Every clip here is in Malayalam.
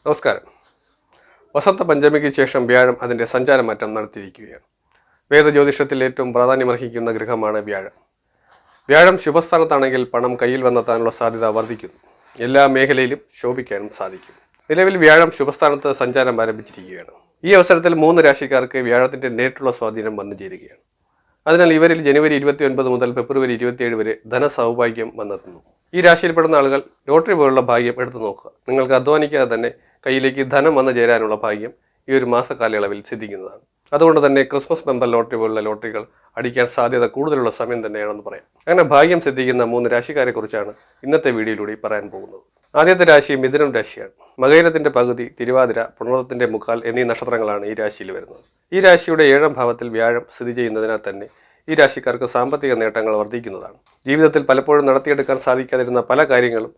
നമസ്കാരം. വസന്ത പഞ്ചമിക്ക് ശേഷം വ്യാഴം അതിൻ്റെ സഞ്ചാരമാറ്റം നടത്തിയിരിക്കുകയാണ്. വേദജ്യോതിഷത്തിൽ ഏറ്റവും പ്രാധാന്യമർഹിക്കുന്ന ഗ്രഹമാണ് വ്യാഴം. വ്യാഴം ശുഭസ്ഥാനത്താണെങ്കിൽ പണം കയ്യിൽ വന്നെത്താനുള്ള സാധ്യത വർദ്ധിക്കുന്നു. എല്ലാ മേഖലയിലും ശോഭിക്കാനും സാധിക്കും. നിലവിൽ വ്യാഴം ശുഭസ്ഥാനത്ത് സഞ്ചാരം ആരംഭിച്ചിരിക്കുകയാണ്. ഈ അവസരത്തിൽ 3 രാശിക്കാർക്ക് വ്യാഴത്തിൻ്റെ നേരിട്ടുള്ള സ്വാധീനം വന്നു ചേരുകയാണ്. അതിനാൽ ഇവരിൽ ജനുവരി 29 മുതൽ ഫെബ്രുവരി 27 വരെ ധനസൗഭാഗ്യം വന്നെത്തുന്നു. ഈ രാശിയിൽപ്പെടുന്ന ആളുകൾ ലോട്ടറി പോലുള്ള ഭാഗ്യം എടുത്തു നോക്കുക. നിങ്ങൾക്ക് അധ്വാനിക്കാതെ തന്നെ കയ്യിലേക്ക് ധനം വന്നു ചേരാനുള്ള ഭാഗ്യം ഈ ഒരു മാസക്കാലയളവിൽ സിദ്ധിക്കുന്നതാണ്. അതുകൊണ്ട് തന്നെ ക്രിസ്മസ് ബമ്പർ ലോട്ടറി പോലുള്ള ലോട്ടറികൾ അടിക്കാൻ സാധ്യത കൂടുതലുള്ള സമയം തന്നെയാണെന്ന് പറയാം. അങ്ങനെ ഭാഗ്യം സിദ്ധിക്കുന്ന 3 രാശിക്കാരെ കുറിച്ചാണ് ഇന്നത്തെ വീഡിയോയിലൂടെ പറയാൻ പോകുന്നത്. ആദ്യത്തെ രാശി മിഥുനം രാശിയാണ്. മകയിരത്തിന്റെ പകുതി, തിരുവാതിര, പുണർത്തിന്റെ മുക്കാൽ എന്നീ നക്ഷത്രങ്ങളാണ് ഈ രാശിയിൽ വരുന്നത്. ഈ രാശിയുടെ 7ാം ഭാവത്തിൽ വ്യാഴം സ്ഥിതി ചെയ്യുന്നതിനാൽ തന്നെ ഈ രാശിക്കാർക്ക് സാമ്പത്തിക നേട്ടങ്ങൾ വർദ്ധിക്കുന്നതാണ്. ജീവിതത്തിൽ പലപ്പോഴും നടത്തിയെടുക്കാൻ സാധിക്കാതിരുന്ന പല കാര്യങ്ങളും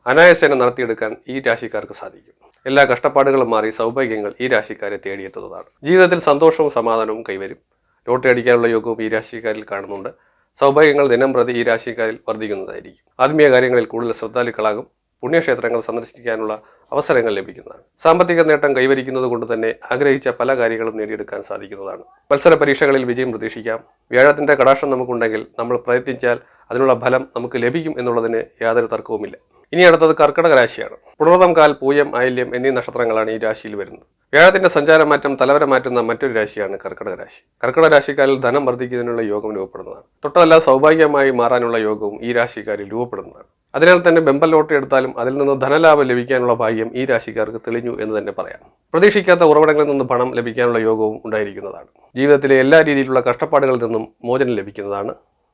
അനായാസേന നടത്തിയെടുക്കാൻ ഈ രാശിക്കാർക്ക് സാധിക്കും. എല്ലാ കഷ്ടപ്പാടുകളും മാറി സൗഭാഗ്യങ്ങൾ ഈ രാശിക്കാരെ തേടിയെത്തുന്നതാണ്. ജീവിതത്തിൽ സന്തോഷവും സമാധാനവും കൈവരും. ലോട്ടറി അടിക്കാനുള്ള യോഗവും ഈ രാശിക്കാരിൽ കാണുന്നുണ്ട്. സൗഭാഗ്യങ്ങൾ ദിനം പ്രതി ഈ രാശിക്കാരിൽ വർദ്ധിക്കുന്നതായിരിക്കും. ആത്മീയ കാര്യങ്ങളിൽ കൂടുതൽ ശ്രദ്ധാലുക്കളാകും. പുണ്യക്ഷേത്രങ്ങൾ സന്ദർശിക്കാനുള്ള അവസരങ്ങൾ ലഭിക്കുന്നതാണ്. സാമ്പത്തിക നേട്ടം കൈവരിക്കുന്നത് കൊണ്ട് തന്നെ ആഗ്രഹിച്ച പല കാര്യങ്ങളും നേടിയെടുക്കാൻ സാധിക്കുന്നതാണ്. മത്സര പരീക്ഷകളിൽ വിജയം പ്രതീക്ഷിക്കാം. വ്യാഴത്തിന്റെ കടാക്ഷം നമുക്കുണ്ടെങ്കിൽ നമ്മൾ പ്രയത്നിച്ചാൽ അതിനുള്ള ഫലം നമുക്ക് ലഭിക്കും എന്നുള്ളതിന് യാതൊരു തർക്കവുമില്ല. ഇനി അടുത്തത് കർക്കിടക രാശിയാണ്. പുണർതം, കാൽ, പൂയം, ആയില്യം എന്നീ നക്ഷത്രങ്ങളാണ് ഈ രാശിയിൽ വരുന്നത്. വ്യാഴത്തിന്റെ സഞ്ചാരമാറ്റം തലവര മാറ്റുന്ന മറ്റൊരു രാശിയാണ് കർക്കിടക രാശി. കർക്കിടക രാശിക്കാരിൽ ധനം വർദ്ധിക്കുന്നതിനുള്ള യോഗം രൂപപ്പെടുന്നതാണ്. തൊട്ടതല്ല സൗഭാഗ്യമായി മാറാനുള്ള യോഗവും ഈ രാശിക്കാരിൽ രൂപപ്പെടുന്നതാണ്. അതിനാൽ തന്നെ ബമ്പർ ലോട്ടറി എടുത്താലും അതിൽ നിന്ന് ധനലാഭം ലഭിക്കാനുള്ള ഭാഗ്യം ഈ രാശിക്കാർക്ക് തെളിഞ്ഞു എന്ന് തന്നെ പറയാം. പ്രതീക്ഷിക്കാത്ത ഉറവിടങ്ങളിൽ നിന്ന് പണം ലഭിക്കാനുള്ള യോഗവും ഉണ്ടായിരിക്കുന്നതാണ്. ജീവിതത്തിലെ എല്ലാ രീതിയിലുള്ള കഷ്ടപ്പാടുകളിൽ നിന്നും മോചനം ലഭിക്കുന്നതാണ്.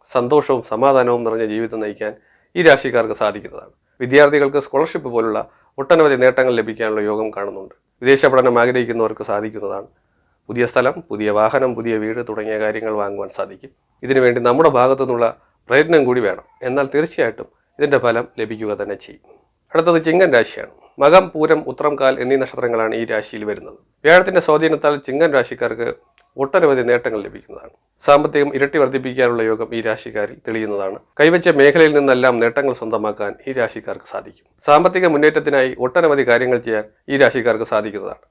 സന്തോഷവും സമാധാനവും നിറഞ്ഞ ജീവിതം നയിക്കാൻ ഈ രാശിക്കാർക്ക് സാധിക്കുന്നതാണ്. വിദ്യാർത്ഥികൾക്ക് സ്കോളർഷിപ്പ് പോലുള്ള ഒട്ടനവധി നേട്ടങ്ങൾ ലഭിക്കാനുള്ള യോഗം കാണുന്നുണ്ട്. വിദേശ പഠനം ആഗ്രഹിക്കുന്നവർക്ക് സാധിക്കുന്നതാണ്. പുതിയ സ്ഥലം, പുതിയ വാഹനം, പുതിയ വീട് തുടങ്ങിയ കാര്യങ്ങൾ വാങ്ങുവാൻ സാധിക്കും. ഇതിനുവേണ്ടി നമ്മുടെ ഭാഗത്തു നിന്നുള്ള പ്രയത്നം കൂടി വേണം. എന്നാൽ തീർച്ചയായിട്ടും ഇതിൻ്റെ ഫലം ലഭിക്കുക തന്നെ ചെയ്യും. അടുത്തത് ചിങ്ങൻ രാശിയാണ്. മകം, പൂരം, ഉത്രം, കാൽ എന്നീ നക്ഷത്രങ്ങളാണ് ഈ രാശിയിൽ വരുന്നത്. വ്യാഴത്തിന്റെ സ്വാധീനത്താൽ ചിങ്ങൻ രാശിക്കാർക്ക് ഒട്ടനവധി നേട്ടങ്ങൾ ലഭിക്കുന്നതാണ്. സാമ്പത്തികം ഇരട്ടി വർദ്ധിപ്പിക്കാനുള്ള യോഗം ഈ രാശിക്കാരിൽ തെളിയുന്നതാണ്. കൈവച്ച മേഖലയിൽ നിന്നെല്ലാം നേട്ടങ്ങൾ സ്വന്തമാക്കാൻ ഈ രാശിക്കാർക്ക് സാധിക്കും. സാമ്പത്തിക മുന്നേറ്റത്തിനായി ഒട്ടനവധി കാര്യങ്ങൾ ചെയ്യാൻ ഈ രാശിക്കാർക്ക് സാധിക്കുന്നതാണ്.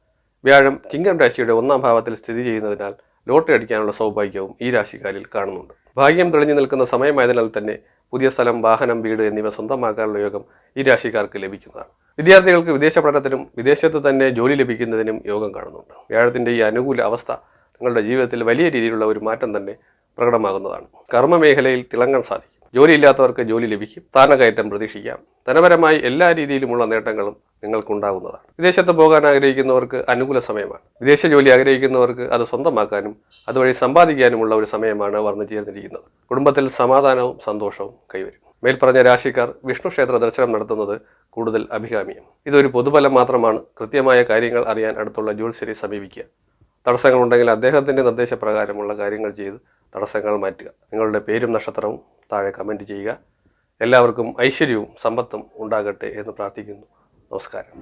വ്യാഴം ചിങ്ങൻ രാശിയുടെ 1ാം ഭാവത്തിൽ സ്ഥിതി ചെയ്യുന്നതിനാൽ ലോട്ടറി അടിക്കാനുള്ള സൗഭാഗ്യവും ഈ രാശിക്കാരിൽ കാണുന്നുണ്ട്. ഭാഗ്യം തെളിഞ്ഞു നിൽക്കുന്ന സമയമായതിനാൽ തന്നെ പുതിയ സ്ഥലം, വാഹനം, വീട് എന്നിവ സ്വന്തമാക്കാനുള്ള യോഗം ഈ രാശിക്കാർക്ക് ലഭിക്കുന്നതാണ്. വിദ്യാർത്ഥികൾക്ക് വിദേശ പഠനത്തിനും വിദേശത്ത് തന്നെ ജോലി ലഭിക്കുന്നതിനും യോഗം കാണുന്നുണ്ട്. വ്യാഴത്തിന്റെ ഈ അനുകൂല അവസ്ഥ നിങ്ങളുടെ ജീവിതത്തിൽ വലിയ രീതിയിലുള്ള ഒരു മാറ്റം തന്നെ പ്രകടമാകുന്നതാണ്. കർമ്മ മേഖലയിൽ തിളങ്ങാൻ സാധിക്കും. ജോലിയില്ലാത്തവർക്ക് ജോലി ലഭിക്കും. സ്ഥാനക്കയറ്റം പ്രതീക്ഷിക്കാം. ധനപരമായി എല്ലാ രീതിയിലുമുള്ള നേട്ടങ്ങളും നിങ്ങൾക്കുണ്ടാകുന്നതാണ്. വിദേശത്ത് പോകാൻ ആഗ്രഹിക്കുന്നവർക്ക് അനുകൂല സമയമാണ്. വിദേശ ജോലി ആഗ്രഹിക്കുന്നവർക്ക് അത് സ്വന്തമാക്കാനും അതുവഴി സമ്പാദിക്കാനുമുള്ള ഒരു സമയമാണ് വന്നു ചേർന്നിരിക്കുന്നത്. കുടുംബത്തിൽ സമാധാനവും സന്തോഷവും കൈവരും. മേൽപ്പറഞ്ഞ രാശിക്കാർ വിഷ്ണു ക്ഷേത്ര ദർശനം നടത്തുന്നത് കൂടുതൽ അഭികാമ്യം. ഇതൊരു പൊതുഫലം മാത്രമാണ്. കൃത്യമായ കാര്യങ്ങൾ അറിയാൻ അടുത്തുള്ള ജ്യോത്സ്യരെ സമീപിക്കുക. തടസ്സങ്ങളുണ്ടെങ്കിൽ അദ്ദേഹത്തിൻ്റെ നിർദ്ദേശപ്രകാരമുള്ള കാര്യങ്ങൾ ചെയ്ത് തടസ്സങ്ങൾ മാറ്റുക. നിങ്ങളുടെ പേരും നക്ഷത്രവും താഴെ കമൻറ്റ് ചെയ്യുക. എല്ലാവർക്കും ഐശ്വര്യവും സമ്പത്തും ഉണ്ടാകട്ടെ എന്ന് പ്രാർത്ഥിക്കുന്നു. നമസ്കാരം.